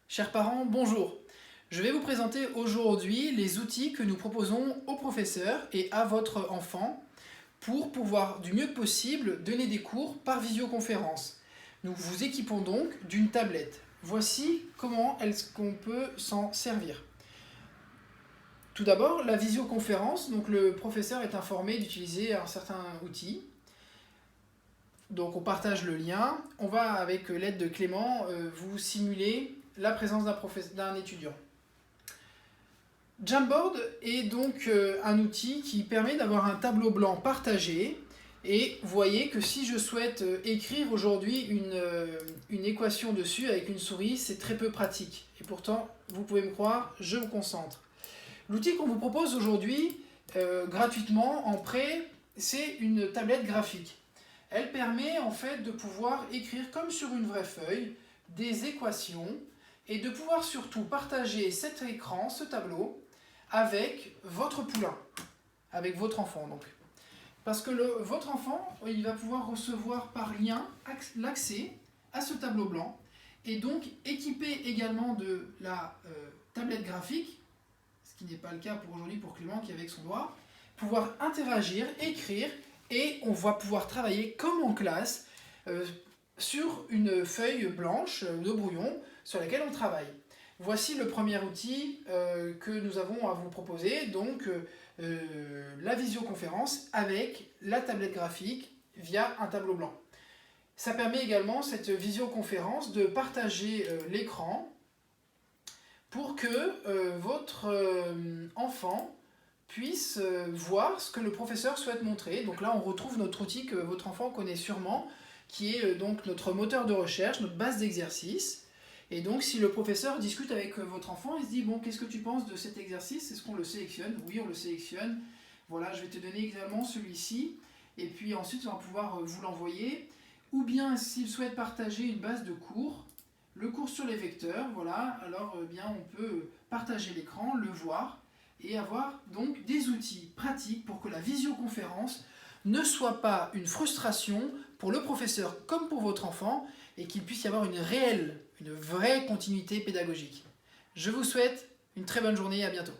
Chers parents, bonjour. Je vais vous présenter aujourd'hui les outils que nous proposons aux professeurs et à votre enfant pour pouvoir du mieux possible donner des cours par visioconférence. Nous vous équipons donc d'une tablette. Voici comment est-ce qu'on peut s'en servir. Tout d'abord, la visioconférence, donc le professeur est informé d'utiliser un certain outil. Donc on partage le lien, on va avec l'aide de Clément vous simuler la présence d'un étudiant. Jamboard est donc un outil qui permet d'avoir un tableau blanc partagé et vous voyez que si je souhaite écrire aujourd'hui une équation dessus avec une souris, c'est très peu pratique. Et pourtant, vous pouvez me croire, je me concentre. L'outil qu'on vous propose aujourd'hui gratuitement en prêt, c'est une tablette graphique. Elle permet en fait de pouvoir écrire comme sur une vraie feuille des équations et de pouvoir surtout partager cet écran, ce tableau, avec votre poulain, avec votre enfant donc. Parce que votre enfant, il va pouvoir recevoir par lien l'accès à ce tableau blanc et donc équipé également de la tablette graphique, ce qui n'est pas le cas pour aujourd'hui pour Clément qui est avec son doigt, pouvoir interagir, écrire et on va pouvoir travailler comme en classe sur une feuille blanche de brouillon sur laquelle on travaille. Voici le premier outil que nous avons à vous proposer, donc la visioconférence avec la tablette graphique via un tableau blanc. Ça permet également, cette visioconférence, de partager l'écran pour que votre enfant puisse voir ce que le professeur souhaite montrer. Donc là, on retrouve notre outil que votre enfant connaît sûrement, qui est donc notre moteur de recherche, notre base d'exercice. Et donc, si le professeur discute avec votre enfant, il se dit « Bon, qu'est-ce que tu penses de cet exercice? Est-ce qu'on le sélectionne ?» Oui, on le sélectionne. Voilà, je vais te donner également celui-ci. Et puis ensuite, on va pouvoir vous l'envoyer. Ou bien, s'il souhaite partager une base de cours, le cours sur les vecteurs, voilà, alors bien, on peut partager l'écran, le voir, et avoir donc des outils pratiques pour que la visioconférence ne soit pas une frustration pour le professeur comme pour votre enfant et qu'il puisse y avoir une vraie continuité pédagogique. Je vous souhaite une très bonne journée et à bientôt.